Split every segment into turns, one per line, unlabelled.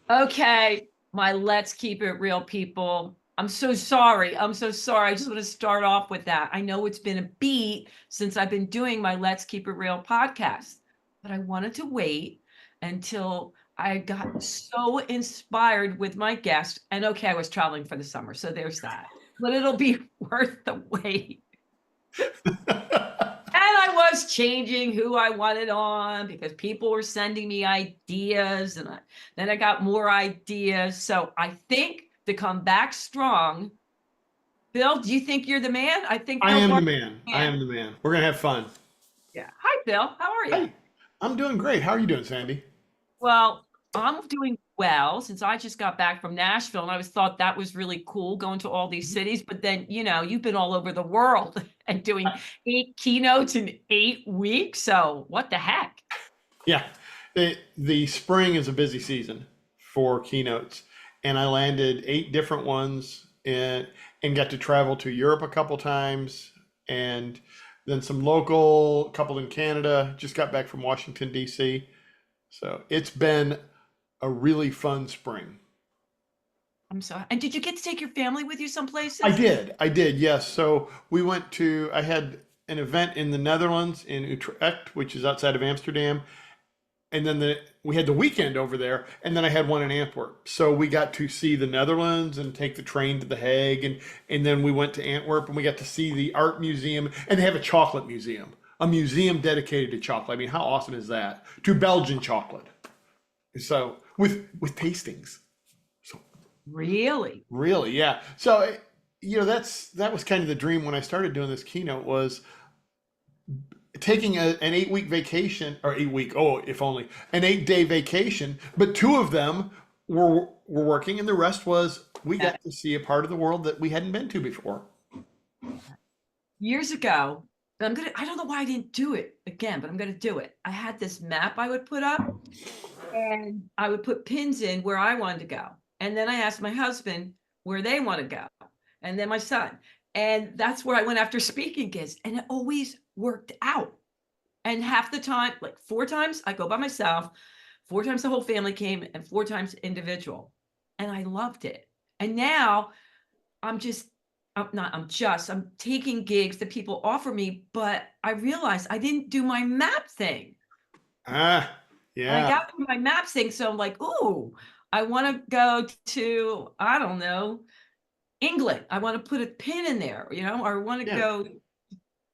Okay, my let's keep it real people. I'm so sorry. I'm so sorry. I just want to start off with that. I know it's been a beat since I've been doing my Let's Keep It Real podcast, but I wanted to wait until I got so inspired with my guest. And okay, I was traveling for the summer, so there's that. But it'll be worth the wait. And I was changing who I wanted on because people were sending me ideas, and then I got more ideas. So I think to come back strong, Bill, do you think you're the man? I think
I
Phil
am the
Barth
man.
is the
I
man.
am the man. We're gonna have fun.
Yeah. Hi, Bill. How are you?
Hey, I'm doing great. How are you doing, Sandy?
Well, I'm doing well since I just got back from Nashville, and I was thought that was really cool going to all these cities. But then, you've been all over the world and doing 8 keynotes in 8 weeks. So what the heck?
Yeah, the spring is a busy season for keynotes, and I landed 8 different ones and got to travel to Europe a couple times, and then some local, couple in Canada. Just got back from Washington D.C. So it's been a really fun spring.
I'm sorry. And did you get to take your family with you some
I
places?
did. I did, yes. So I had an event in the Netherlands in Utrecht, which is outside of Amsterdam. And then we had the weekend over there. And then I had one in Antwerp. So we got to see the Netherlands and take the train to The Hague. And then we went to Antwerp and we got to see the art museum. And they have a chocolate museum, a museum dedicated to chocolate. I mean, how awesome is that? To Belgian chocolate. So with tastings. So
Really?
really, yeah. So, that was kind of the dream when I started doing this keynote was taking an 8 week vacation or 8 week, oh, if only an 8 day vacation, but two of them were working and the rest was we
Yeah.
got to see a part of the world that we hadn't been to before.
Years ago, I don't know why I didn't do it again, but I'm gonna do it. I had this map I would put up, and I would put pins in where I wanted to go. And then I asked my husband where they want to go, and then my son. And that's where I went after speaking gigs. And it always worked out. And half the time, like 4 times, I go by myself, 4 times the whole family came, and 4 times individual. And I loved it. And now I'm just, I'm not, I'm taking gigs that people offer me, but I realized I didn't do my map thing.
Ah,
And I
yeah.
got through my maps thing. So I'm like, ooh, I want to go to, I don't know, England. I want to put a pin in there, or I want to
Yeah.
go to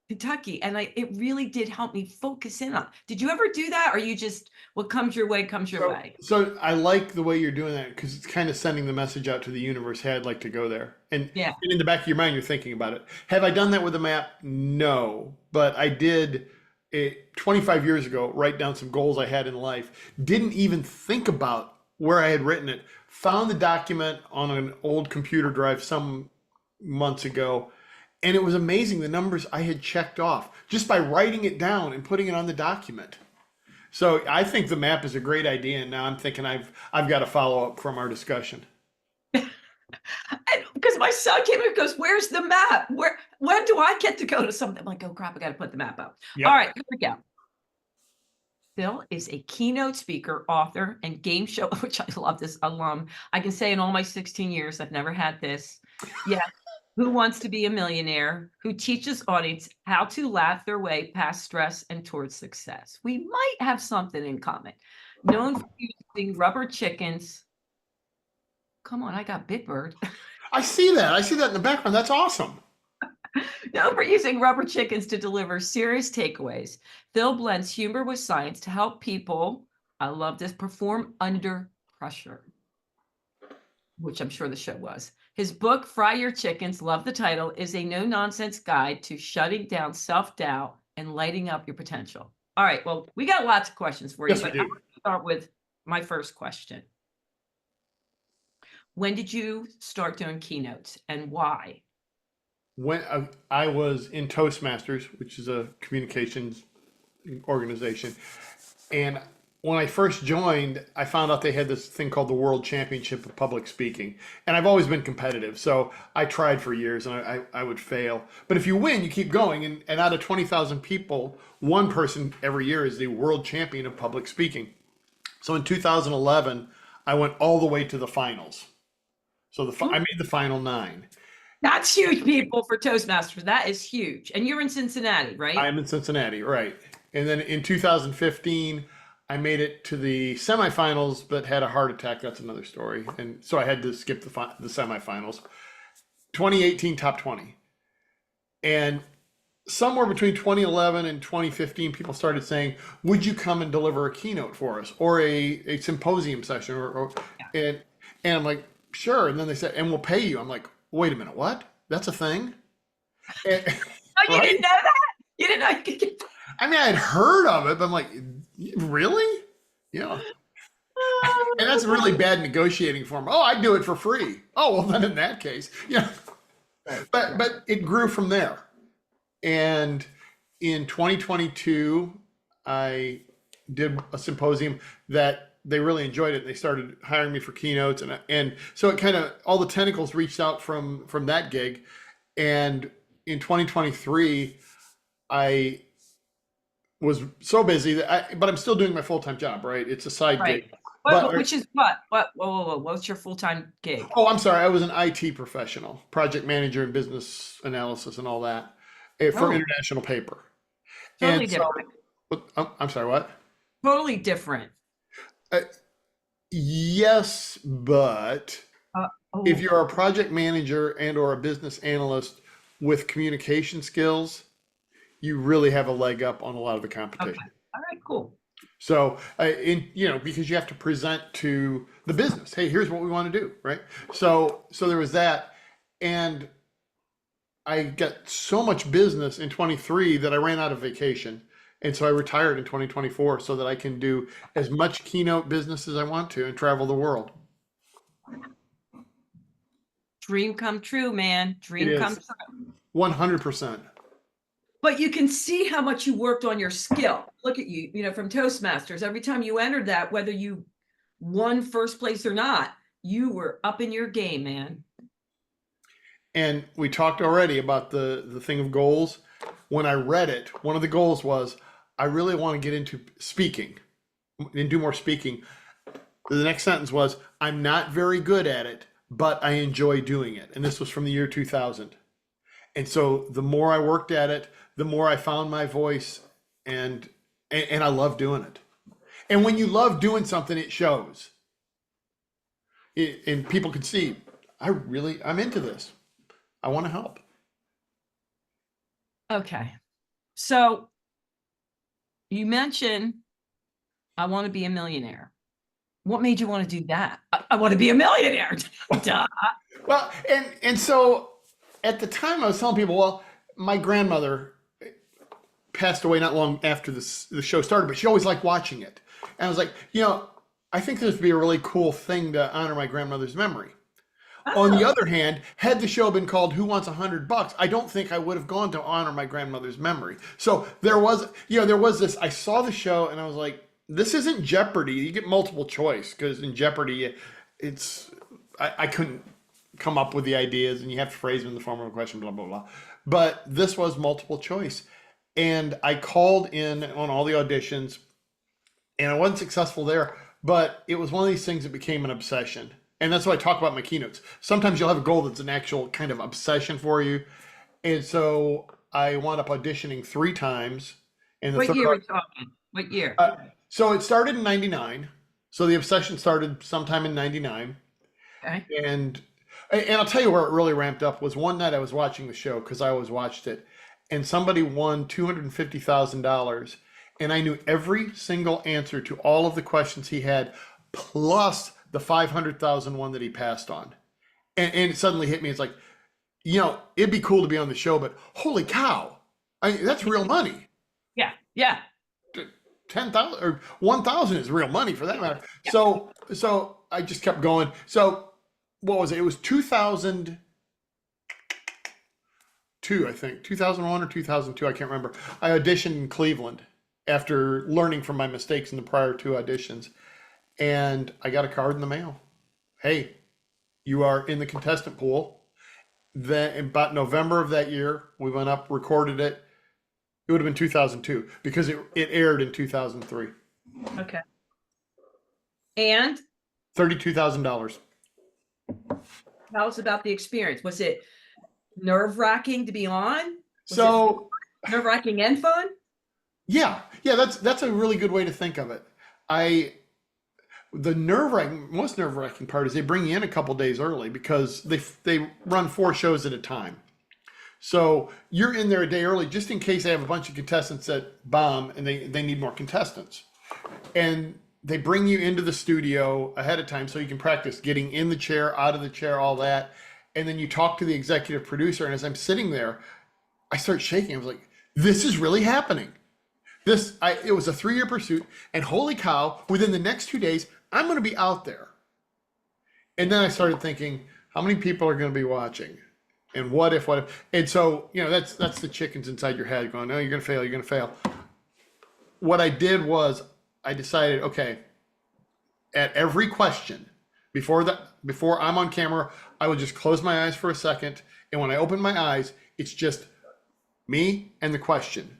Kentucky. And it really did help me focus in on. Did you ever do that? Or you just, what comes your way comes your
So,
way?
so I like the way you're doing that because it's kind of sending the message out to the universe. Hey, I'd like to go there,
Yeah.
and in the back of your mind, you're thinking about it. Have I done that with a map? No, but I did it 25 years ago. Write down some goals I had in life. Didn't even think about where I had written it. Found the document on an old computer drive some months ago, and it was amazing the numbers I had checked off just by writing it down and putting it on the document. So I think the map is a great idea, and now I'm thinking I've got to follow up from our discussion.
Because my son came in and goes, where's the map? When do I get to go to something? I'm like, oh crap, I got to put the map up. All
Yep.
right, here we go. Phil is a keynote speaker, author, and game show, which I love this alum. I can say in all my 16 years, I've never had this. Yeah. Who wants to be a millionaire? Who teaches audience how to laugh their way past stress and towards success. We might have something in common. Known for using rubber chickens. Come on, I got Big Bird.
I see that. I see that in the background. That's awesome.
Known for using rubber chickens to deliver serious takeaways, Phil blends humor with science to help people, I love this, perform under pressure, which I'm sure the show was. His book, Fry Your Chickens, love the title, is a no nonsense guide to shutting down self doubt and lighting up your potential. All right, well, we got lots of questions for you,
Yes, we
but I'm
do.
going to start with my first question. When did you start doing keynotes and why?
When I was in Toastmasters, which is a communications organization, and when I first joined, I found out they had this thing called the World Championship of Public Speaking. And I've always been competitive, so I tried for years and I would fail. But if you win, you keep going. And out of 20,000 people, one person every year is the world champion of public speaking. So in 2011, I went all the way to the finals. So I
Ooh,
made the final 9.
that's huge, people, for Toastmasters. That is huge. And you're in Cincinnati,
I
right?
am in Cincinnati, right? And then in 2015, I made it to the semifinals, but had a heart attack. That's another story, and so I had to skip the semifinals. 2018, top 20, and somewhere between 2011 and 2015, people started saying, "Would you come and deliver a keynote for us, or a symposium session?"
Yeah.
And I'm like, "Sure." And then they said, "And we'll pay you." I'm like, "Wait a minute, what? That's a thing?" And,
Oh, you
right?
didn't know that? You didn't know you could get
I mean, I had heard of it, but I'm like, really? Yeah. And that's a really bad negotiating form. Oh, I'd do it for free. Oh, well, then in that case, yeah.
Right, right.
But it grew from there. And in 2022, I did a symposium that they really enjoyed it. They started hiring me for keynotes, and so it kind of all the tentacles reached out from that gig. And in 2023, I was so busy but I'm still doing my full time job, right? It's a side
Right.
gig. But
Which is what? What? Whoa. What's your full-time gig?
oh, I'm sorry, I was an IT professional, project manager and business analysis and all that for
Oh,
international paper. And
totally
so,
different.
I'm sorry, what?
Totally different.
Uh, yes, but
Uh,
if
oh,
you're a project manager and or a business analyst with communication skills, you really have a leg up on a lot of the
okay.
competition.
All right, cool.
So, because you have to present to the business, hey, here's what we want to do, right? So there was that, and I got so much business in 23 that I ran out of vacation, and so I retired in 2024 so that I can do as much keynote business as I want to and travel the world.
Dream come true, man.
It
Dream come
is
true.
100%.
But you can see how much you worked on your skill. Look at you, from Toastmasters. Every time you entered that, whether you won first place or not, you were up in your game, man.
And we talked already about the thing of goals. When I read it, one of the goals was I really want to get into speaking and do more speaking. The next sentence was I'm not very good at it, but I enjoy doing it. And this was from the year 2000. And so the more I worked at it, the more I found my voice, and I love doing it. And when you love doing something, it shows. And people can see I'm into this. I want to help.
Okay. So you mentioned I want to be a millionaire. What made you want to do that? I want to be a millionaire. Duh.
Well, and so at the time I was telling people, well, my grandmother passed away not long after the show started, but she always liked watching it. And I was like, I think this would be a really cool thing to honor my grandmother's memory. On the
Oh,
other hand, had the show been called "Who Wants $100," I don't think I would have gone to honor my grandmother's memory. So there was this. I saw the show and I was like, "This isn't Jeopardy. You get multiple choice because in Jeopardy, it's I couldn't come up with the ideas and you have to phrase them in the form of a question, blah blah blah." But this was multiple choice, and I called in on all the auditions, and I wasn't successful there. But it was one of these things that became an obsession. And that's what I talk about in my keynotes. Sometimes you'll have a goal that's an actual kind of obsession for you. And so I wound up auditioning 3 times. And the
what
third,
year are we talking? What year?
uh, so it started in 99. So the obsession started sometime in 99.
Okay.
And I'll tell you where it really ramped up was one night I was watching the show because I always watched it. And somebody won $250,000. And I knew every single answer to all of the questions he had, plus the 500,000 one that he passed on. And it suddenly hit me. It's like, it'd be cool to be on the show, but holy cow, that's real money.
Yeah. Yeah.
10,000 or 1,000 is real money for that matter.
Yeah.
So I just kept going. So what was it? It was 2002, I think, 2001 or 2002. I can't remember. I auditioned in Cleveland after learning from my mistakes in the prior 2 auditions. And I got a card in the mail. Hey, you are in the contestant pool. Then about November of that year, we went up, recorded it. It would have been 2002 because it aired in 2003.
Okay. And
$32,000.
Tell us about the experience. Was it nerve-wracking to be on? Was it
So
nerve-wracking and fun?
yeah, that's a really good way to think of it. I the most nerve wracking part is they bring you in a couple days early because they run 4 shows at a time. So you're in there a day early just in case they have a bunch of contestants that bomb and they need more contestants. And they bring you into the studio ahead of time so you can practice getting in the chair, out of the chair, all that. And then you talk to the executive producer. And as I'm sitting there, I start shaking. I was like, this is really happening. It was a 3-year pursuit, and holy cow, within the next 2 days, I'm going to be out there. And then I started thinking, how many people are going to be watching? And what if? And so, that's the chickens inside your head going, no, you're going to fail, you're going to fail. What I did was I decided, okay, at every question, before I'm on camera, I will just close my eyes for a second. And when I open my eyes, it's just me and the question.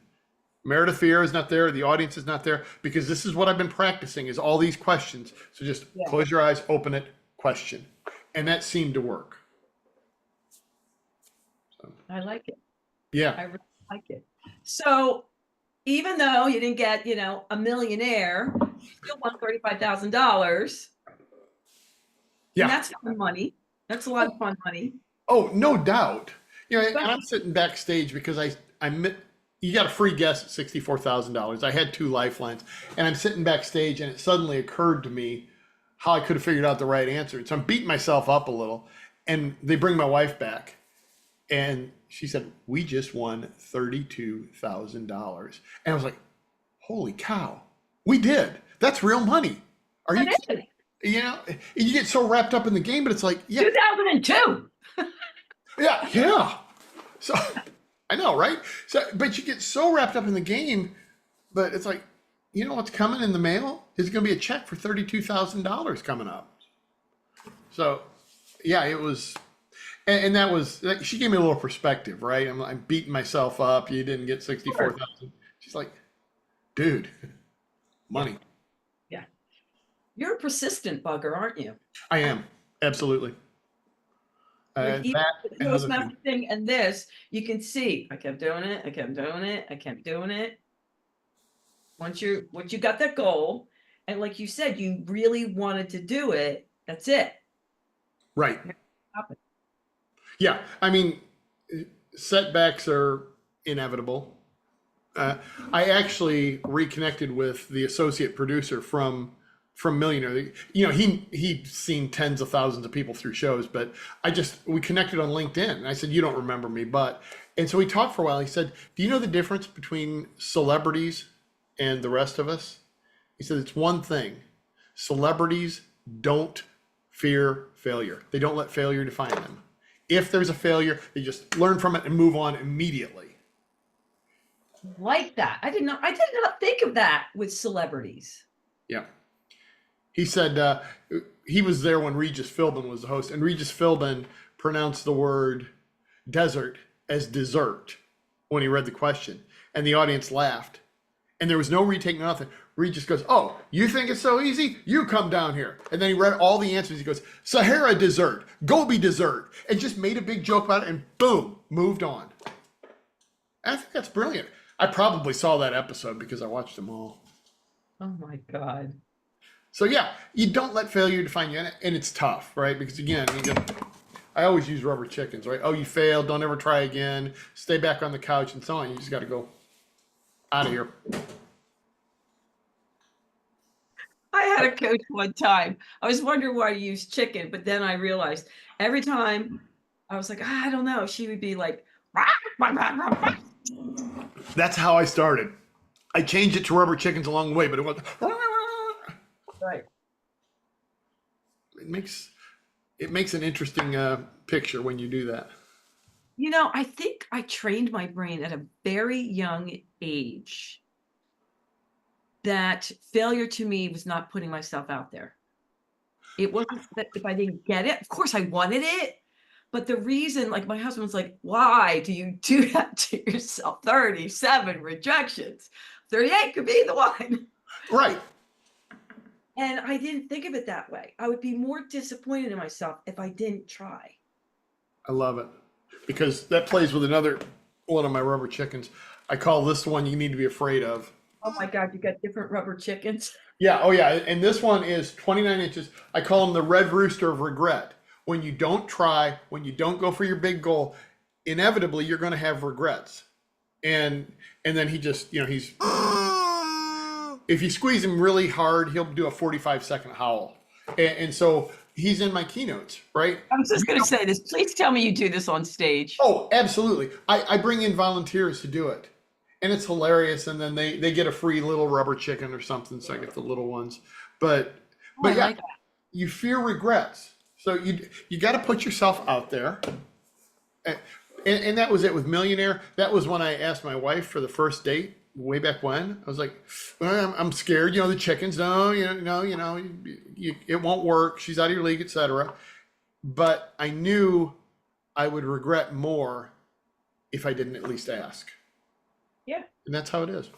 Meredith Vieira is not there. The audience is not there because this is what I've been practicing is all these questions. So just close your eyes, open it, question. And that seemed to work. So,
I like it.
yeah.
I really like it. So even though you didn't get, a millionaire, you still won $35,000.
Yeah.
And that's fun money. That's a lot of fun money.
Oh, no doubt. And I'm sitting backstage because you got a free guess at $64,000. I had 2 lifelines, and I'm sitting backstage, and it suddenly occurred to me how I could have figured out the right answer. So I'm beating myself up a little, and they bring my wife back, and she said, "We just won $32,000," and I was like, "Holy cow, we did! That's real money." Are you kidding? You get so wrapped up in the game, but it's like,
2002.
Yeah. So. I know, right? So, but you get so wrapped up in the game, but it's like, what's coming in the mail? It's going to be a check for $32,000 coming up. So, yeah, it was, and that was. She gave me a little perspective, right? I'm beating myself up. You didn't get 64,000. She's like, dude, money.
Yeah, you're a persistent bugger, aren't you?
I am, absolutely.
The Toastmaster thing and this, you can see I kept doing it. I kept doing it. I kept doing it. Once you got that goal, and like you said, you really wanted to do it. That's it.
Right. Yeah. I mean, setbacks are inevitable. I actually reconnected with the associate producer from Millionaire. He'd seen tens of thousands of people through shows, but we connected on LinkedIn, and I said, "You don't remember me, but," and so we talked for a while. He said, "Do you know the difference between celebrities and the rest of us?" He said, "It's one thing. Celebrities don't fear failure. They don't let failure define them. If there's a failure, they just learn from it and move on immediately."
Like that. I did not think of that with celebrities.
Yeah. He said he was there when Regis Philbin was the host, and Regis Philbin pronounced the word desert as dessert when he read the question, and the audience laughed, and there was no retake, nothing. Regis goes, "Oh, you think it's so easy? You come down here." And then he read all the answers. He goes, "Sahara dessert, Gobi dessert," and just made a big joke about it, and boom, moved on. And I think that's brilliant. I probably saw that episode because I watched them all.
Oh my God.
So yeah, you don't let failure define you, and it's tough, right? Because again, I always use rubber chickens, right? Oh, you failed, don't ever try again, stay back on the couch, and so on. You just got to go out of here.
I had a coach one time. I was wondering why you use chicken, but then I realized every time I was like, I don't know, she would be like, rah, rah, rah, rah, rah.
That's how I started. I changed it to rubber chickens along the way, but it was
Right.
It makes an interesting picture when you do that.
I think I trained my brain at a very young age that failure to me was not putting myself out there. It wasn't that if I didn't get it, of course I wanted it, but the reason, like my husband was like, "Why do you do that to yourself? 37 rejections, 38 could be the one."
Right.
And I didn't think of it that way. I would be more disappointed in myself if I didn't try.
I love it because that plays with another one of my rubber chickens. I call this one you need to be afraid of.
Oh my God, you got different rubber chickens.
Yeah, oh yeah, and this one is 29 inches. I call him the red rooster of regret. When you don't try, when you don't go for your big goal, inevitably you're going to have regrets. And then he just, he's if you squeeze him really hard, he'll do a 45-second howl. And so he's in my keynotes, right?
I was just going to say this. Please tell me you do this on stage.
Oh, absolutely. I bring in volunteers to do it. And it's hilarious. And then they get a free little rubber chicken or something. So I get the little ones. But
I
yeah,
like that.
you fear regrets. So you got to put yourself out there. And that was it with Millionaire. That was when I asked my wife for the first date way back when. I was like, well, I'm scared. The chickens. No, it won't work. She's out of your league, etc. But I knew I would regret more if I didn't at least ask.
Yeah.
And that's how it is.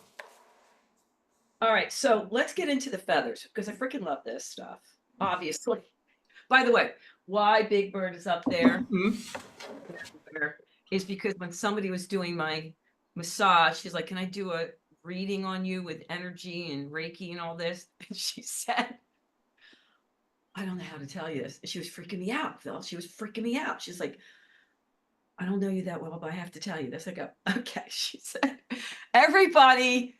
All right. So let's get into the feathers because I freaking love this stuff. Obviously. By the way, why Big Bird is up there is because when somebody was doing my massage, she's like, can I do a reading on you with energy and Reiki and all this? And she said, I don't know how to tell you this. And she was freaking me out, Phil. She was freaking me out. She's like, I don't know you that well, but I have to tell you this. I go, okay. She said, everybody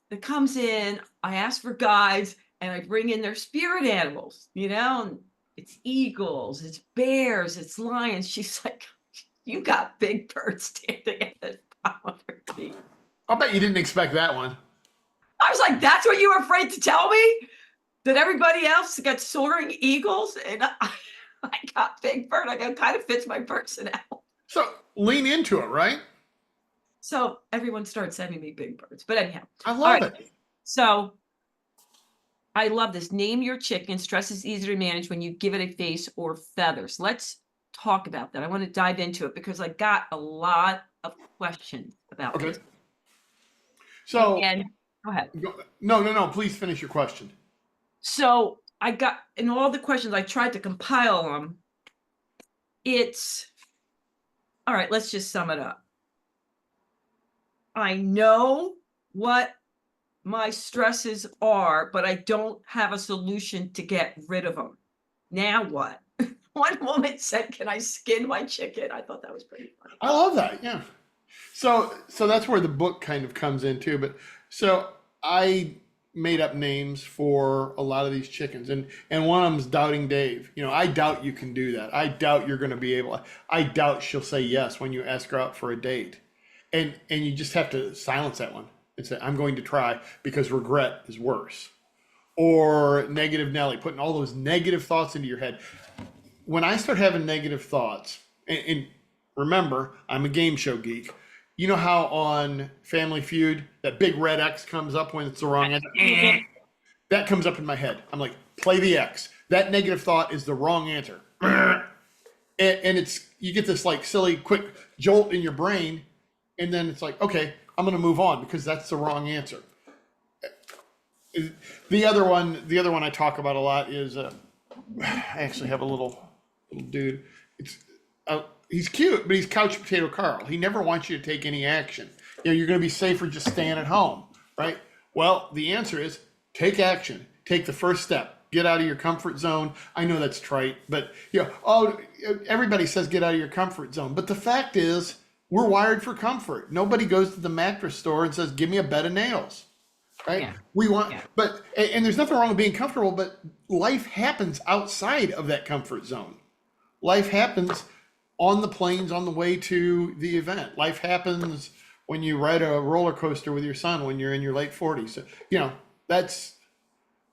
that comes in, I ask for guides and I bring in their spirit animals, and it's eagles, it's bears, it's lions. She's like, you got Big Bird standing at the bottom of her feet.
I'll bet you didn't expect that one.
I was like, that's what you were afraid to tell me? That everybody else got soaring eagles and I got Big Bird. I go, kind of fits my personality.
So lean into it, right?
So everyone started sending me big birds. But anyhow.
I love it.
So I love this. Name your chicken. Stress is easier to manage when you give it a face or feathers. Let's talk about that. I want to dive into it because I got a lot of questions about this.
So
and go ahead.
No. Please finish your question.
So I got in all the questions, I tried to compile them. It's all right. Let's just sum it up. I know what my stresses are, but I don't have a solution to get rid of them. Now what? One woman said, can I skin my chicken? I thought that was pretty funny.
I love that. Yeah. So that's where the book kind of comes in too. But so I made up names for a lot of these chickens, and one of them's Doubting Dave. I doubt you can do that. I doubt you're going to be able. I doubt she'll say yes when you ask her out for a date, and you just have to silence that one and say, I'm going to try because regret is worse. Or Negative Nelly, putting all those negative thoughts into your head. When I start having negative thoughts, and remember, I'm a game show geek. You know how on Family Feud, that big red X comes up when it's the wrong answer? That comes up in my head. I'm like, play the X. That negative thought is the wrong answer. And you get this like silly, quick jolt in your brain. And then it's like, okay, I'm going to move on because that's the wrong answer. The other one I talk about a lot is, I actually have a little dude. He's cute, but he's Couch Potato Carl. He never wants you to take any action. You're going to be safer just staying at home, right? Well, the answer is take action. Take the first step. Get out of your comfort zone. I know that's trite, but everybody says get out of your comfort zone. But the fact is, we're wired for comfort. Nobody goes to the mattress store and says, give me a bed of nails, right? Yeah. We want, yeah. But there's nothing wrong with being comfortable, but life happens outside of that comfort zone. Life happens on the planes on the way to the event. Life happens when you ride a roller coaster with your son when you're in your late 40s. So,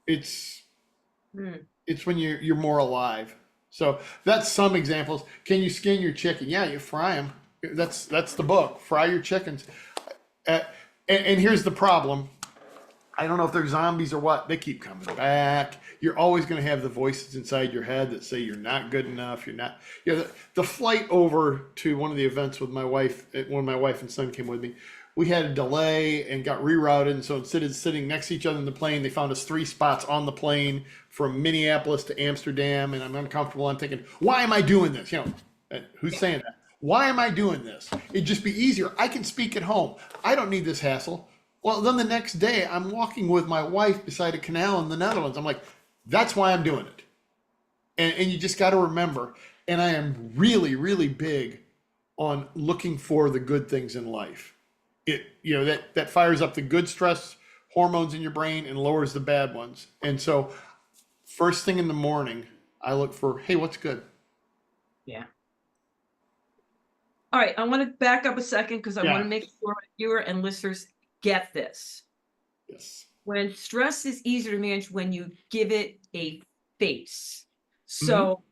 it's when you're more alive. So that's some examples. Can you skin your chicken? Yeah, you fry them. That's the book. Fry your chickens. And here's the problem. I don't know if they're zombies or what. They keep coming back. You're always going to have the voices inside your head that say you're not good enough. You're not. The flight over to one of the events with my wife, when my wife and son came with me, we had a delay and got rerouted. And so instead of sitting next to each other in the plane, they found us 3 spots on the plane from Minneapolis to Amsterdam. And I'm uncomfortable. I'm thinking, why am I doing this? Who's saying that? Why am I doing this? It'd just be easier. I can speak at home. I don't need this hassle. Well, then the next day, I'm walking with my wife beside a canal in the Netherlands. I'm like, that's why I'm doing it. And you just got to remember, and I am really, really big on looking for the good things in life. That fires up the good stress hormones in your brain and lowers the bad ones. And so first thing in the morning, I look for, hey, what's good?
Yeah. All right. I want to back up a second because I want to
Yeah.
make sure viewer and listeners get this.
Yes.
When stress is easier to manage when you give it a face.
Hmm.
So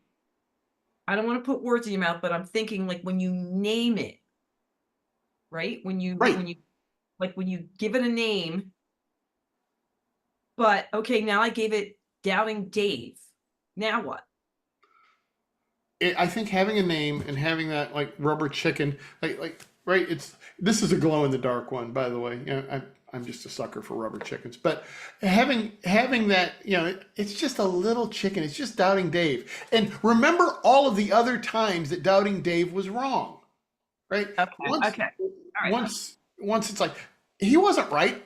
I don't want to put words in your mouth, but I'm thinking like when you name it, right? When you
Right.
when you give it a name, but okay, now I gave it Doubting Dave. Now what?
I think having a name and having that like rubber chicken, right. This is a glow in the dark one, by the way. I'm just a sucker for rubber chickens, but having that, it's just a little chicken. It's just Doubting Dave. And remember all of the other times that Doubting Dave was wrong, right?
Okay.
Once,
Okay. All right.
once it's like he wasn't right.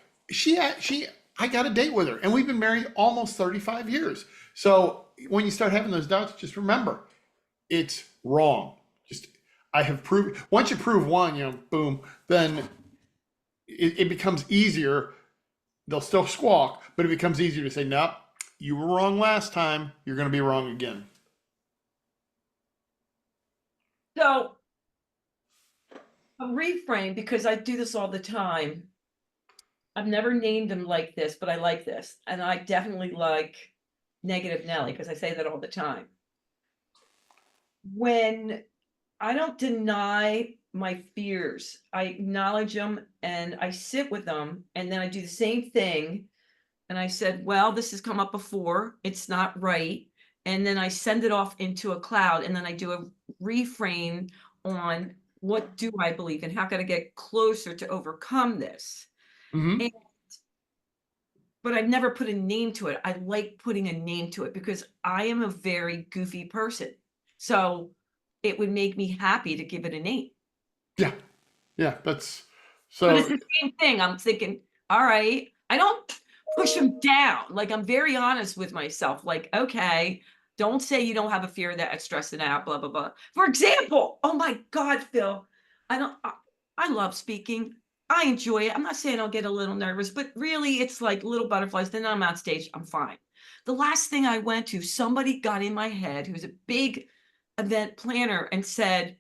I got a date with her, and we've been married almost 35 years. So when you start having those doubts, just remember it's wrong. Just I have proved once you prove one, boom, then it becomes easier. They'll still squawk, but it becomes easier to say, nope, you were wrong last time. You're going to be wrong again.
So a reframe, because I do this all the time. I've never named them like this, but I like this. And I definitely like Negative Nelly because I say that all the time. When I don't deny my fears, I acknowledge them and I sit with them. And then I do the same thing. And I said, well, this has come up before. It's not right. And then I send it off into a cloud. And then I do a reframe on what do I believe and how can I get closer to overcome this?
Mm-hmm.
And, but I've never put a name to it. I like putting a name to it because I am a very goofy person. So it would make me happy to give it a name.
Yeah, yeah, that's
But it's
so.
the same thing. I'm thinking, all right, I don't push them down. Like I'm very honest with myself. Like, okay, don't say you don't have a fear that it's stressing out, blah, blah, blah. For example, oh my God, Phil, I don't, I love speaking. I enjoy it. I'm not saying I'll get a little nervous, but really it's like little butterflies. Then I'm on stage, I'm fine. The last thing I went to, somebody got in my head who's a big event planner and said,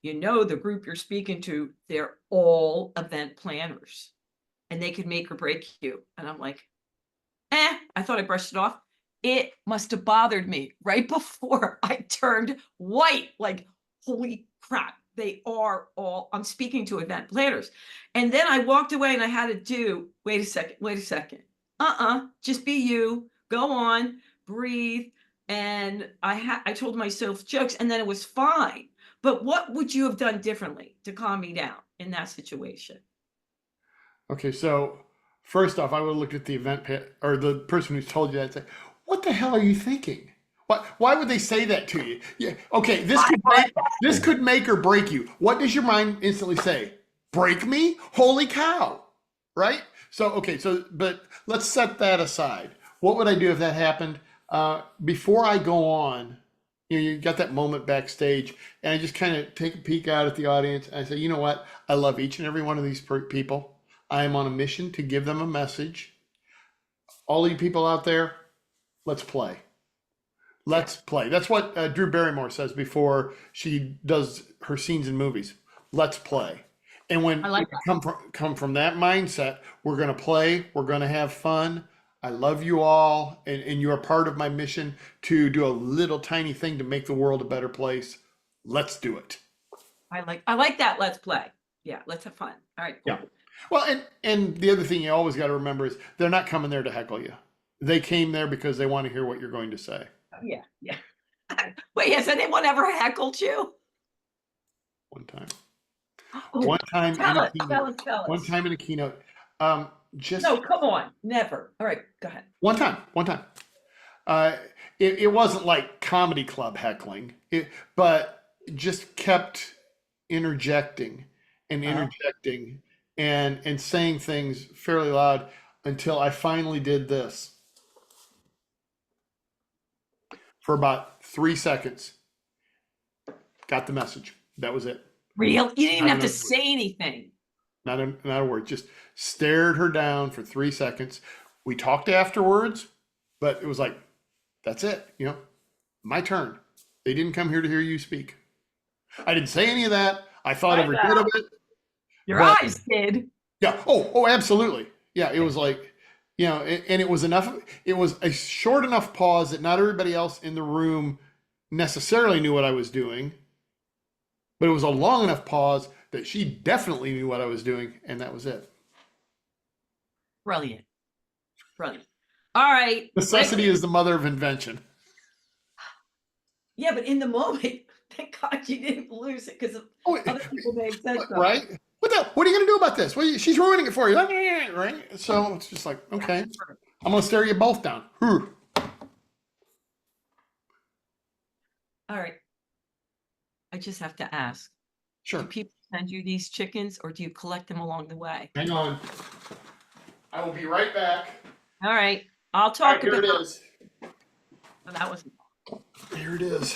the group you're speaking to, they're all event planners and they could make or break you. And I'm like, I thought I brushed it off. It must have bothered me right before I turned white. Like, holy crap, they are all, I'm speaking to event planners. And then I walked away and I had to do, wait a second. Just be you, go on, breathe. And I told myself jokes and then it was fine. But what would you have done differently to calm me down in that situation?
Okay, so first off, I would have looked at the or the person who's told you that and say, "What the hell are you thinking? Why would they say that to you?" Yeah, okay, this could make or break you. What does your mind instantly say? Break me? Holy cow! Right? So okay, but let's set that aside. What would I do if that happened? Before I go on, you got that moment backstage, and I just kind of take a peek out at the audience, and I say, you know what? I love each and every one of these people. I am on a mission to give them a message. All you people out there, let's play.
Yeah,
Let's play. That's what Drew Barrymore says before she does her scenes in movies. Let's play. And
I
when
like
we come from that mindset, we're going to play. We're going to have fun. I love you all, and you are part of my mission to do a little tiny thing to make the world a better place. Let's do it.
I like that. Let's play. Yeah, let's have fun. All right,
Yeah.
cool.
Well, and the other thing you always got to remember is they're not coming there to heckle you. They came there because they want to hear what you're going to say.
Yeah, yeah. Wait, has anyone ever heckled you?
One time.
Oh,
One time in
tell
a
us,
keynote.
tell us, tell
One
us.
time in a keynote. Um, just
No, come on, never. All right, go ahead.
one time. One time. Uh, it wasn't like comedy club heckling, but just kept interjecting and
Oh,
interjecting and saying things fairly loud until I finally did this for about 3 seconds. Got the message. That was it.
real? You didn't even
Not
have to
another word.
say anything.
Not a word. Just stared her down for 3 seconds. We talked afterwards, but it was like, that's it. My turn. They didn't come here to hear you speak. I didn't say any of that. I thought
I
every bit of
know.
it,
Your
but
eyes did.
yeah. Oh, absolutely. Yeah. It was like, and it was enough. It was a short enough pause that not everybody else in the room necessarily knew what I was doing, but it was a long enough pause that she definitely knew what I was doing, and that was it.
Brilliant, brilliant. All right,
Necessity is the mother of invention.
yeah, but in the moment, thank God you didn't lose it because
Oh,
other people may have said
right?
something.
What are you going to do about this? She's ruining it for you, right? So it's just like,
Yeah,
okay,
perfect.
I'm going to stare you both down.
All right. I just have to ask, do
Sure.
people send you these chickens or do you collect them along the way?
Hang on. I will be right back.
All right. I'll
All right,
talk
here
about
it is.
that was
Here it is.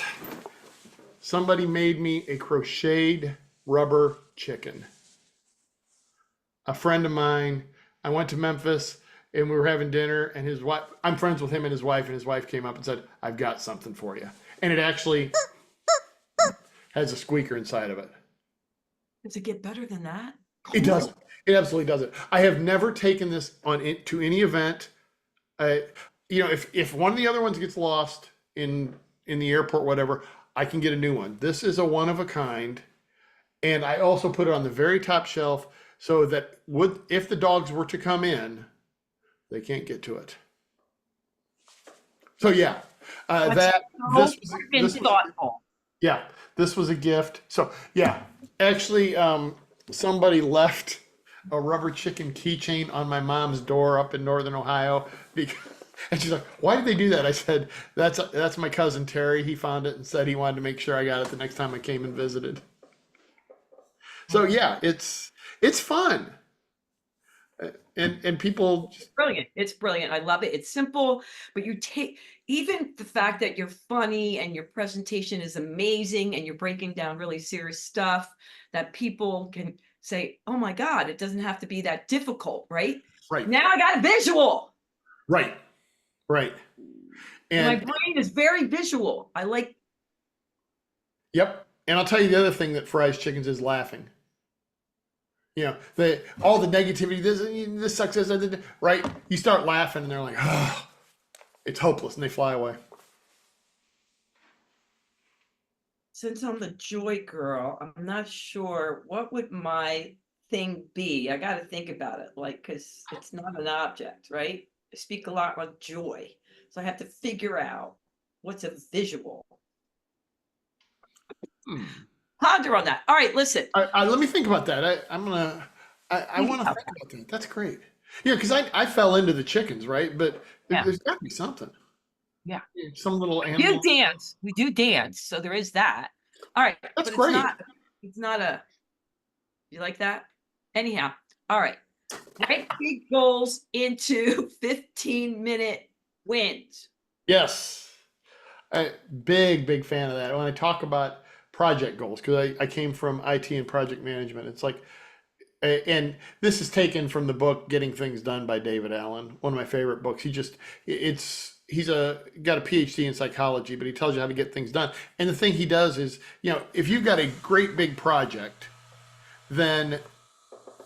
Somebody made me a crocheted rubber chicken. A friend of mine, I went to Memphis and we were having dinner, and his wife, I'm friends with him and his wife came up and said, I've got something for you. And it actually has a squeaker inside of it.
does it get better than that?
It doesn't. It absolutely doesn't. I have never taken this to any event. I, if one of the other ones gets lost in the airport, whatever, I can get a new one. This is a one of a kind, and I also put it on the very top shelf so that if the dogs were to come in, they can't get to it. So yeah,
That's
that
so freaking
this was
thoughtful.
yeah, this was a gift. So yeah, actually, somebody left a rubber chicken keychain on my mom's door up in northern Ohio. And she's like, "Why did they do that?" I said, "That's my cousin Terry. He found it and said he wanted to make sure I got it the next time I came and visited." So yeah, it's fun, and people just
Brilliant. It's brilliant. I love it. It's simple, but you take even the fact that you're funny and your presentation is amazing and you're breaking down really serious stuff that people can say, oh my God, it doesn't have to be that difficult, right?
right,
Now I got a visual.
right, right,
And my
and
brain is very visual. I like
yep. And I'll tell you the other thing that fries chickens is laughing. All the negativity, this sucks, right? You start laughing and they're like, oh, it's hopeless, and they fly away.
since I'm the joy girl, I'm not sure what would my thing be. I got to think about it, like, because it's not an object, right? I speak a lot on joy, so I have to figure out what's a visual.
Hmm.
Ponder on that. All right, listen.
Let me think about that. I
Easy
want to
house.
think about that. That's great. Yeah, because I fell into the chickens, right? But
Yeah,
there's got to be something.
yeah.
Some little
We do
animal.
dance. We do dance, so there is that. All right,
That's
but it's
great.
not. It's not a. You like that? Anyhow, all right. Break big goals into 15-minute wins.
Yes. Big fan of that. When I talk about project goals, because I came from IT and project management, it's like, and this is taken from the book Getting Things Done by David Allen, one of my favorite books. He's got a PhD in psychology, but he tells you how to get things done. And the thing he does is, if you've got a great big project, then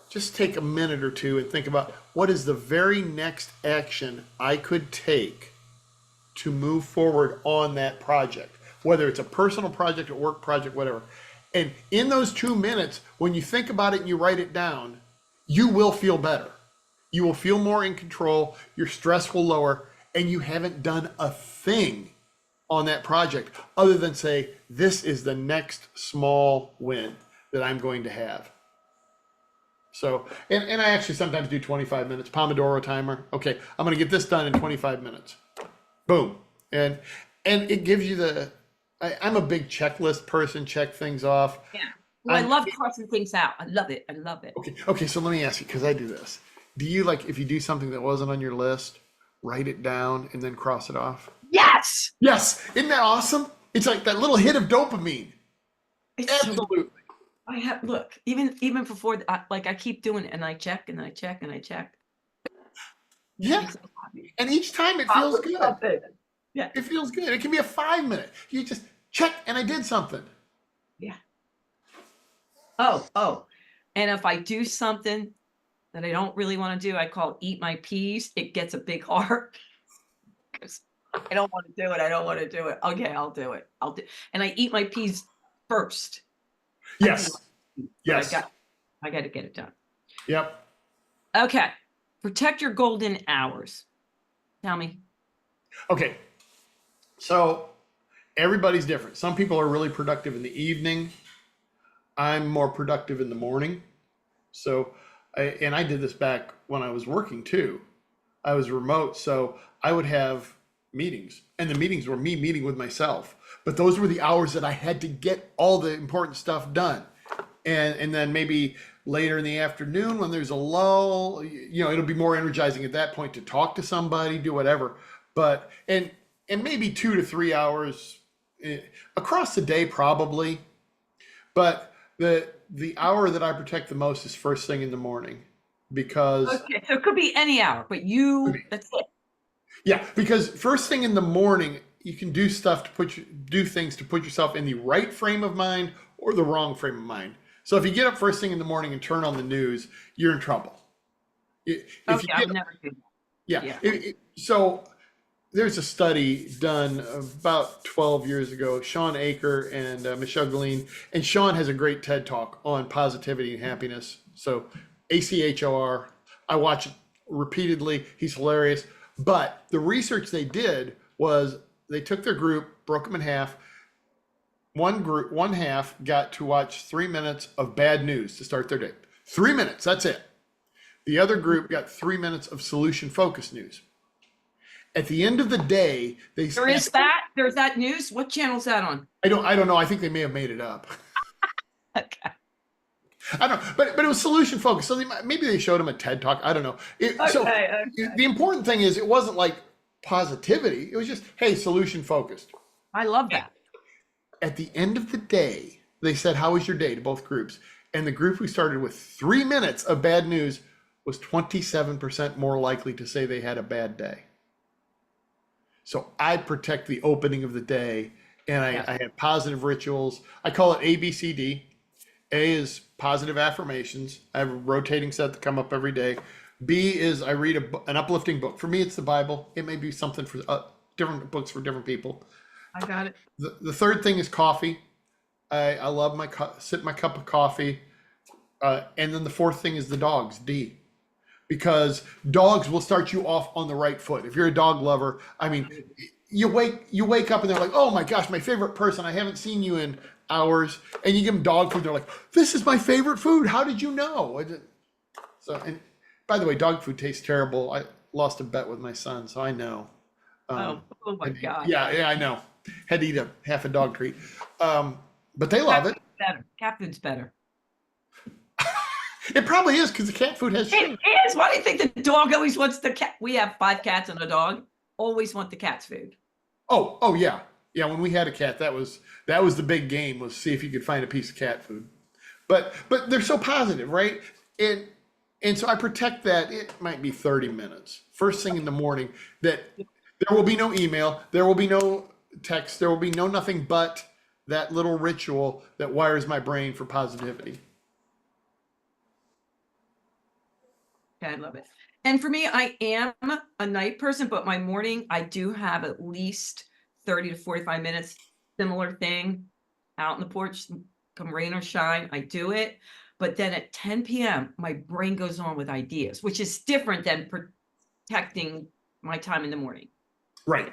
just take a minute or two and think about what is the very next action I could take to move forward on that project, whether it's a personal project, a work project, whatever. And in those 2 minutes, when you think about it and you write it down, you will feel better. You will feel more in control. Your stress will lower, and you haven't done a thing on that project other than say, this is the next small win that I'm going to have. So, and I actually sometimes do 25 minutes, Pomodoro timer. Okay, I'm going to get this done in 25 minutes. Boom. And it gives you I'm a big checklist person, check things off.
Yeah. Well, I
I'm
love crossing things out. I love it. I love it.
okay, so let me ask you, because I do this. Do you like if you do something that wasn't on your list, write it down and then cross it off?
Yes.
Yes. Isn't that awesome? It's like that little hit of dopamine.
It's so,
Absolutely.
I have, look, even before, like I keep doing it and I check and I check and I check.
Yeah.
Makes me happy.
And each time it feels good.
Something. Yeah.
It feels good. It can be a 5 minute. You just check and I did something.
Yeah. Oh. And if I do something that I don't really want to do, I call eat my peas. It gets a big heart because I don't want to do it. I don't want to do it. Okay, I'll do it. And I eat my peas first.
Yes.
Yes.
Yes.
I got to get it done.
Yep.
Okay. Protect your golden hours. Tell me.
Okay. So everybody's different. Some people are really productive in the evening. I'm more productive in the morning. So, I did this back when I was working too. I was remote, so I would have meetings, and the meetings were me meeting with myself. But those were the hours that I had to get all the important stuff done. And then maybe later in the afternoon when there's a lull, it'll be more energizing at that point to talk to somebody, do whatever. But and maybe 2 to 3 hours across the day probably. But the hour that I protect the most is first thing in the morning because
Okay, so it could be any hour, but that's it.
yeah, because first thing in the morning you can do stuff to do things to put yourself in the right frame of mind or the wrong frame of mind. So if you get up first thing in the morning and turn on the news, you're in trouble. If you
I
get
would never do that.
yeah,
Yeah.
so there's a study done about 12 years ago, Sean Aker and Michelle Galeen, and Sean has a great TED talk on positivity and happiness. So ACHOR, I watch it repeatedly. He's hilarious. But the research they did was they took their group, broke them in half. One half got to watch 3 minutes of bad news to start their day. 3 minutes, that's it. The other group got 3 minutes of solution focused news. At the end of the day, there's
that news. What channel's that on?
I don't know. I think they may have made it up.
Okay.
I don't know, but it was solution focused. So maybe they showed him a TED talk. I don't know. So the important thing is it wasn't like positivity. It was just, hey, solution focused.
I love that.
At the end of the day, they said, how was your day to both groups? And the group who started with 3 minutes of bad news was 27% more likely to say they had a bad day. So I protect the opening of the day, and I have positive rituals. I call it ABCD. A is positive affirmations. I have a rotating set that come up every day. B is I read an uplifting book. For me, it's the Bible. It may be something for different books for different people.
I got it.
The third thing is coffee. I love sip my cup of coffee. And then the fourth thing is the dogs, D. Because dogs will start you off on the right foot. If you're a dog lover, I mean, you wake up and they're like, oh my gosh, my favorite person. I haven't seen you in hours. And you give them dog food. They're like, this is my favorite food. How did you know? So, and by the way, dog food tastes terrible. I lost a bet with my son, so I know.
Oh my God.
Yeah, I know. Had to eat half a dog treat. But they love it.
Better. Cat food's better.
It probably is because the cat food has sugar.
It is. Why do you think the dog always wants the cat? We have 5 cats and a dog. Always want the cat's food.
Oh yeah. Yeah, when we had a cat, that was the big game, was see if you could find a piece of cat food. But they're so positive, right? And so I protect that. It might be 30 minutes. First thing in the morning, that there will be no email, there will be no text, there will be no nothing but that little ritual that wires my brain for positivity.
I love it. And for me, I am a night person, but my morning, I do have at least 30 to 45 minutes. Similar thing out in the porch, come rain or shine, I do it. But then at 10 p.m., my brain goes on with ideas, which is different than protecting my time in the morning.
Right.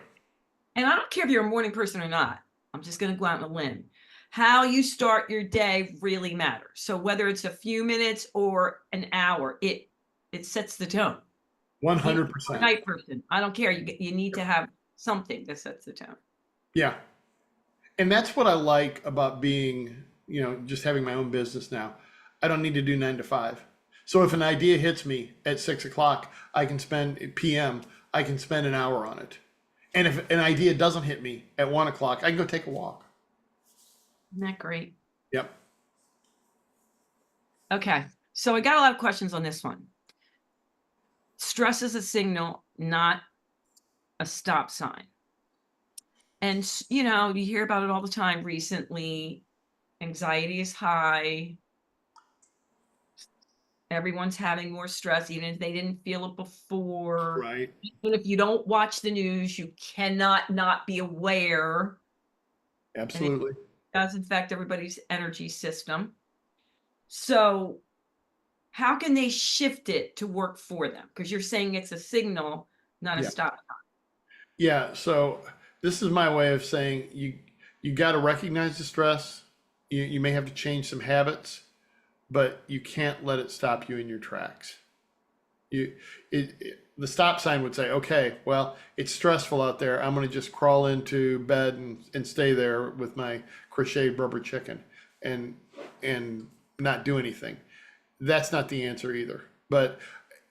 And I don't care if you're a morning person or not. I'm just going to go out on a limb. How you start your day really matters. So whether it's a few minutes or an hour, it sets the tone. Even if you're a
100%.
night person, I don't care. You need to have something that sets the tone.
Yeah. And that's what I like about being, just having my own business now. I don't need to do 9 to 5. So if an idea hits me at 6 o'clock, I can spend PM, I can spend an hour on it. And if an idea doesn't hit me at 1 o'clock, I can go take a walk.
Isn't that great?
Yep.
Okay. So I got a lot of questions on this one. Stress is a signal, not a stop sign. And, you hear about it all the time recently. Anxiety is high. Everyone's having more stress, even if they didn't feel it before.
Right.
Even if you don't watch the news, you cannot not be aware.
Absolutely.
And it does affect everybody's energy system. So how can they shift it to work for them? Because you're saying it's a signal, not a
Yeah.
stop sign.
Yeah. So this is my way of saying you got to recognize the stress. You may have to change some habits, but you can't let it stop you in your tracks. The stop sign would say, okay, well, it's stressful out there. I'm going to just crawl into bed and stay there with my crocheted rubber chicken and not do anything. That's not the answer either. But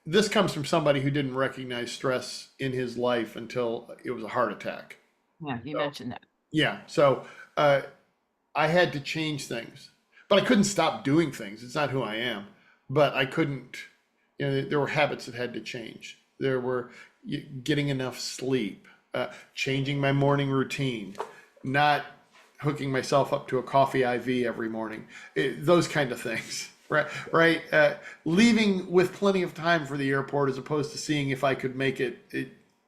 this comes from somebody who didn't recognize stress in his life until it was a heart attack.
Yeah, you mentioned that.
Yeah. So I had to change things, but I couldn't stop doing things. It's not who I am, but I couldn't, there were habits that had to change. There were getting enough sleep, changing my morning routine, not hooking myself up to a coffee IV every morning, those kind of things. Right. Leaving with plenty of time for the airport as opposed to seeing if I could make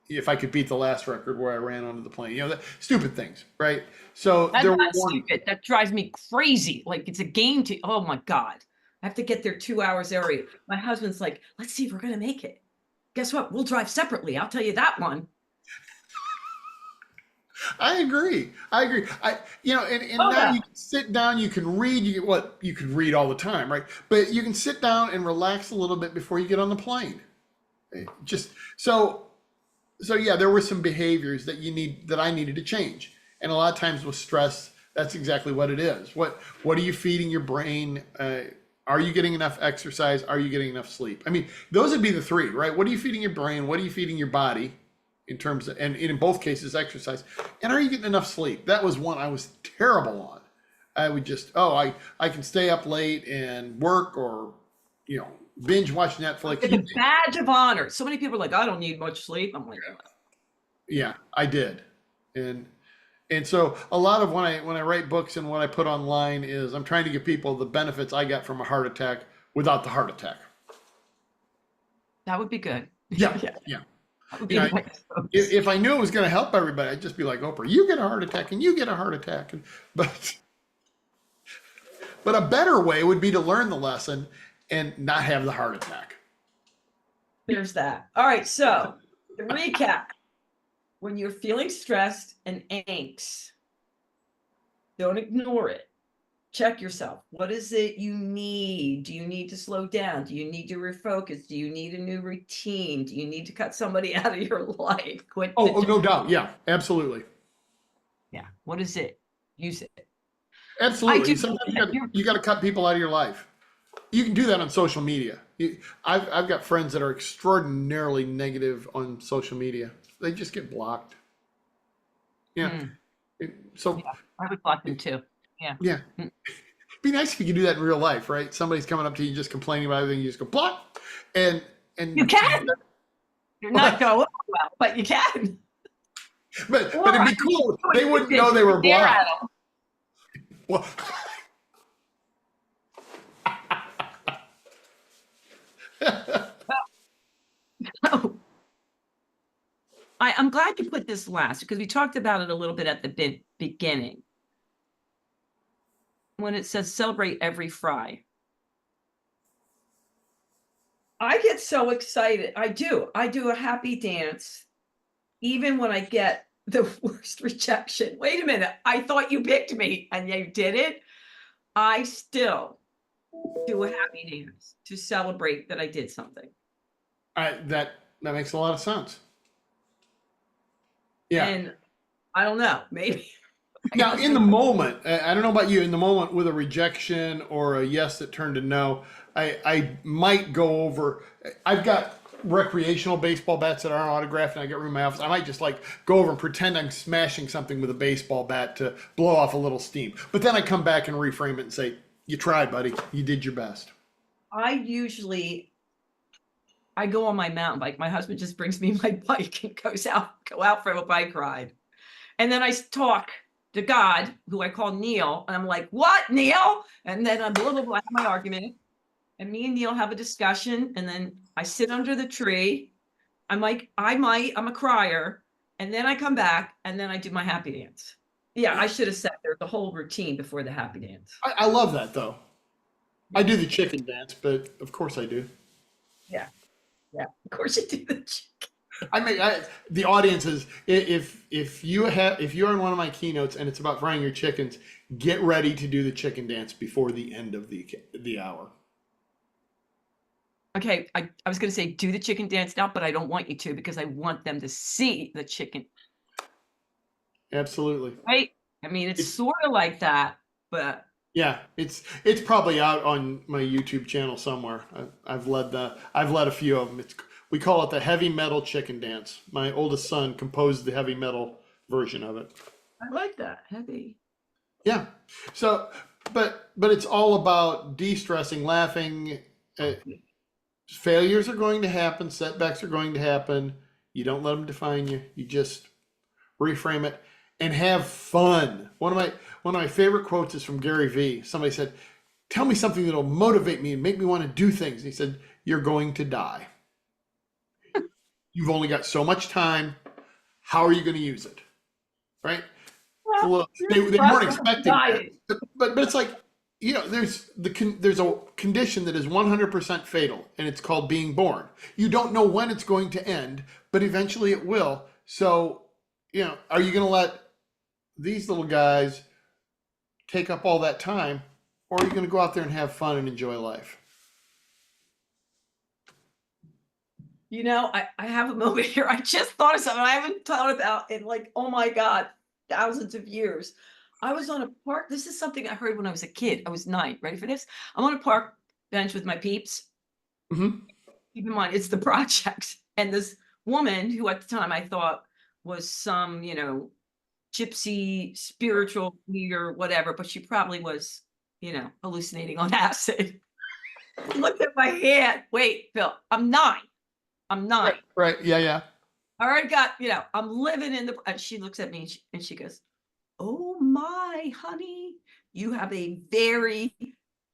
if I could beat the last record where I ran onto the plane, stupid things. Right. So
That's
there were
not
warnings.
stupid. That drives me crazy. Like it's a game to, oh my God. I have to get there 2 hours early. My husband's like, let's see if we're going to make it. Guess what? We'll drive separately. I'll tell you that one.
I agree. And now you can sit down, you can read, you can read all the time, right? But you can sit down and relax a little bit before you get on the plane. Just so yeah, there were some behaviors that I needed to change. And a lot of times with stress, that's exactly what it is. What are you feeding your brain? Are you getting enough exercise? Are you getting enough sleep? I mean, those would be the three, right? What are you feeding your brain? What are you feeding your body? In terms of, and in both cases, exercise. And are you getting enough sleep? That was one I was terrible on. I would just, I can stay up late and work or, binge watch Netflix.
It's a badge of honor. So many people are like, I don't need much sleep. I'm like,
yeah, I did. And so a lot of when I write books and what I put online is I'm trying to give people the benefits I got from a heart attack without the heart attack.
that would be good.
Yeah. If I knew it was going to help everybody, I'd just be like Oprah, you get a heart attack and you get a heart attack. But a better way would be to learn the lesson and not have the heart attack.
There's that. All right. So to recap, when you're feeling stressed and angst, don't ignore it. Check yourself. What is it you need? Do you need to slow down? Do you need to refocus? Do you need a new routine? Do you need to cut somebody out of your life? Quit.
Oh, no doubt. Yeah, absolutely.
Yeah. What is it? Use it.
Absolutely. Sometimes you got to cut people out of your life. You can do that on social media. I've got friends that are extraordinarily negative on social media. They just get blocked. Yeah. So
yeah, I would block them too. Yeah.
Yeah. It'd be nice if you could do that in real life, right? Somebody's coming up to you just complaining about everything, you just go block. And
you can. You're not going well, but you can.
But it'd be cool. They wouldn't know they were blocked. Well,
I'm glad you put this last because we talked about it a little bit at the beginning. When it says celebrate every fry. I get so excited. I do a happy dance. Even when I get the worst rejection. Wait a minute. I thought you picked me and you did it. I still do a happy dance to celebrate that I did something.
That makes a lot of sense. Yeah.
And I don't know, maybe my
Now, in the
husband,
moment, I don't know about you, in the moment with a rejection or a yes that turned to no, I might go over. I've got recreational baseball bats that aren't autographed, and I get room in my office. I might just like go over and pretend I'm smashing something with a baseball bat to blow off a little steam. But then I come back and reframe it and say, "You tried, buddy. You did your best."
I usually I go on my mountain bike. My husband just brings me my bike and go out for a bike ride. And then I talk to God, who I call Neil, and I'm like, "What, Neil?" And then I'm blah blah blah, I have my argument, and me and Neil have a discussion, and then I sit under the tree. I'm a crier, and then I come back, and then I do my happy dance. Yeah, I should have said there's a whole routine before the happy dance.
I love that though. I
Yeah,
do the chicken dance, but of course I do.
yeah, yeah. Of course you do the
I mean, the audience is if you're in one of my keynotes and it's about frying your chickens, get ready to do the chicken dance before the end of the hour.
Okay, I was gonna say do the chicken dance now, but I don't want you to because I want them to see the chicken,
Absolutely.
right? I mean, it's
It's
sort of like that, but
yeah, it's probably out on my YouTube channel somewhere. I've led a few of them. We call it the heavy metal chicken dance. My oldest son composed the heavy metal version of it.
I like that. Heavy.
Yeah. So, but it's all about de-stressing, laughing. Uh, Failures are going to happen. Setbacks are going to happen. You don't let them define you. You just reframe it and have fun. One of my favorite quotes is from Gary Vee. Somebody said, "Tell me something that'll motivate me and make me want to do things." And he said, "You're going to die. You've only got so much time. How are you going to use it?" Right? It's a
Well,
little,
you're
they weren't
impressive
expecting that,
diet.
but it's like there's a condition that is 100% fatal, and it's called being born. You don't know when it's going to end, but eventually it will. So are you going to let these little guys take up all that time, or are you going to go out there and have fun and enjoy life?
I have a moment here. I just thought of something I haven't thought about in like, oh my God, thousands of years. I was on a park. This is something I heard when I was a kid. I was 9. Ready for this? I'm on a park bench with my peeps.
Hmm.
Keep in mind, it's the project. And this woman who at the time I thought was some, gypsy spiritual leader, whatever, but she probably was, hallucinating on acid. Looked at my hand. Wait, Phil, I'm 9. I'm
Right.
9.
Right. Yeah. Yeah.
I already got, I'm living in the, and she looks at me and she goes, "Oh my honey, you have a very,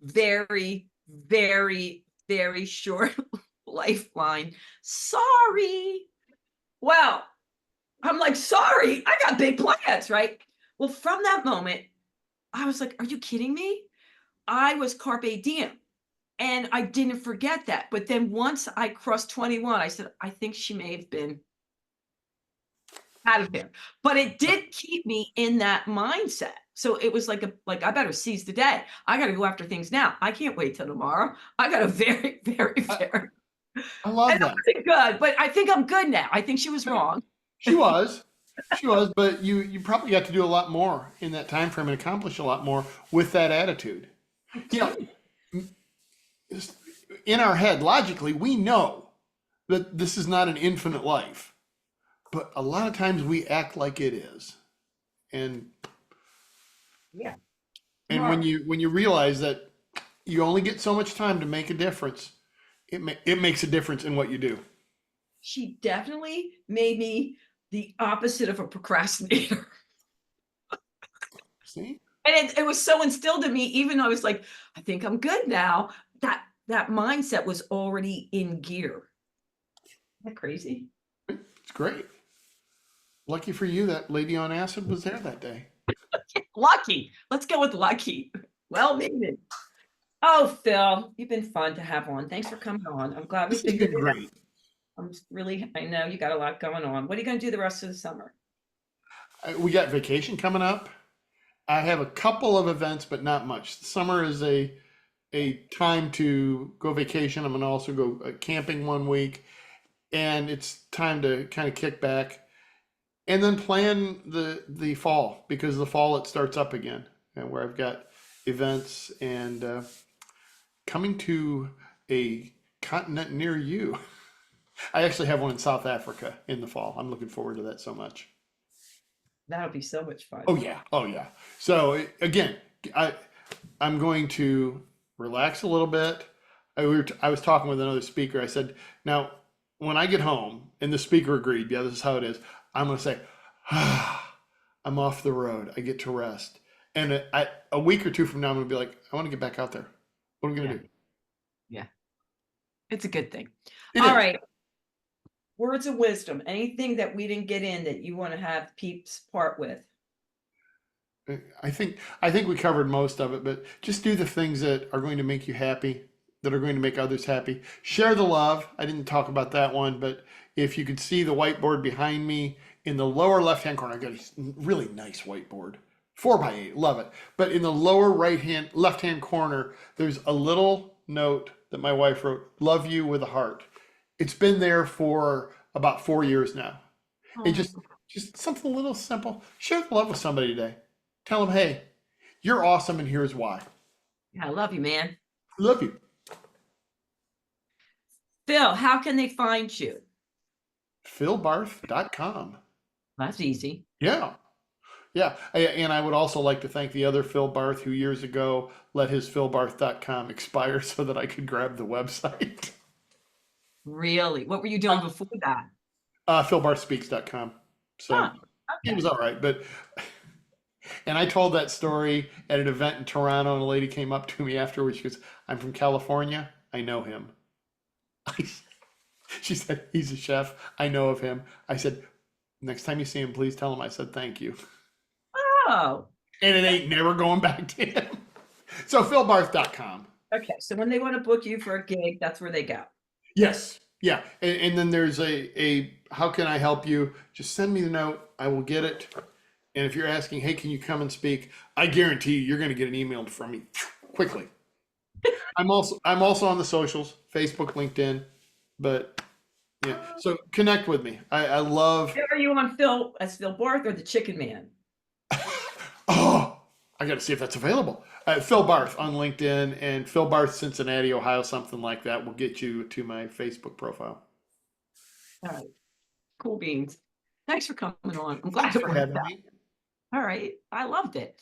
very, very, very short lifeline. Sorry." Well, I'm like, "Sorry, I got big plans," right? Well, from that moment, I was like, "Are you kidding me?" I was carpe diem. And I didn't forget that. But then once I crossed 21, I said, I think she may have been out of there. But it did keep me in that mindset. So it was like I better seize the day. I got to go after things now. I can't wait till tomorrow. I got a very, very,
I,
very,
I love
and I
that.
wasn't good, but I think I'm good now. I think she was wrong.
She was. She was, but you probably got to do a lot more in that time frame and accomplish a lot more with that attitude.
I
You know,
did.
in our head, logically, we know that this is not an infinite life, but a lot of times we act like it is. And
Yeah.
and when
Smart.
you realize that you only get so much time to make a difference, it makes a difference in what you do.
She definitely made me the opposite of a procrastinator.
See?
And it was so instilled in me, even though I was like, I think I'm good now. That mindset was already in gear. Isn't that crazy?
It's great. Lucky for you, that lady on acid was there that day.
Lucky. Let's go with lucky. Well, maybe. Oh, Phil, you've been fun to have on. Thanks for coming on. I'm glad we
This has
figured
been
it out.
great.
I know you got a lot going on. What are you going to do the rest of the summer?
We got vacation coming up. I have a couple of events, but not much. Summer is a time to go vacation. I'm gonna also go camping 1 week, and it's time to kind of kick back and then plan the fall, because the fall it starts up again, and where I've got events and coming to a continent near you. I actually have one in South Africa in the fall. I'm looking forward to that so much.
That'll be so much
Oh
fun.
yeah, oh yeah. So again, I I'm going to relax a little bit. I was talking with another speaker. I said, now when I get home, and the speaker agreed, yeah, this is how it is. I'm going to say, ah, I'm off the road. I get to rest. And a week or two from now, I'm going to be like, I want to get back out there. What are we going
Yeah.
to do?
Yeah. It's a good thing.
It
All
is.
right. Words of wisdom. Anything that we didn't get in that you want to have peeps part with?
I think we covered most of it, but just do the things that are going to make you happy, that are going to make others happy. Share the love. I didn't talk about that one, but if you could see the whiteboard behind me in the lower left-hand corner, I got a really nice whiteboard, 4x8, love it. But in the lower right-hand, left-hand corner, there's a little note that my wife wrote, "Love you with a heart." It's been there for about 4 years now. It
Oh,
just something a little simple. Share the love with somebody today. Tell them, hey, you're awesome, and here's why.
yeah, I love you, man.
I love you.
Phil, how can they find you?
PhilBarth.com.
That's easy.
Yeah. Yeah. And I would also like to thank the other Phil Barth who years ago let his PhilBarth.com expire so that I could grab the website.
Really? What were you doing before that?
PhilBarthSpeaks.com. So
Huh.
he
Okay.
was all right. But, and I told that story at an event in Toronto, and a lady came up to me afterwards. She goes, I'm from California. I know him. She said, he's a chef. I know of him. I said, next time you see him, please tell him I said thank you.
Oh,
And it ain't never going back to him. So philbarth.com.
okay. So when they want to book you for a gig, that's where they go.
Yes. Yeah. And then there's a how can I help you? Just send me the note. I will get it. And if you're asking, hey, can you come and speak? I guarantee you're going to get an email from me quickly. I'm also on the socials, Facebook, LinkedIn, but yeah. So connect with me. I love.
Are you on Phil as Phil Barth or the Chicken Man?
Oh, I got to see if that's available. Phil Barth on LinkedIn, and Phil Barth, Cincinnati, Ohio, something like that will get you to my Facebook profile.
All right. Cool beans. Thanks for coming on. I'm glad
Thanks
it
for
worked
having
out.
me.
All right. I loved it.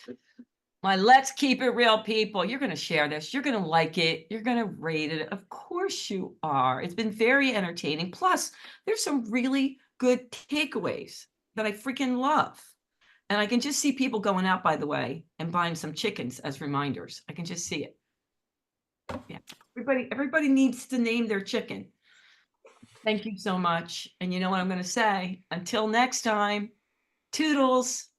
My let's keep it real people. You're going to share this. You're going to like it. You're going to rate it. Of course you are. It's been very entertaining. Plus, there's some really good takeaways that I freaking love. And I can just see people going out, by the way, and buying some chickens as reminders. I can just see it. Yeah. Everybody needs to name their chicken. Thank you so much. And you know what I'm going to say? Until next time, toodles.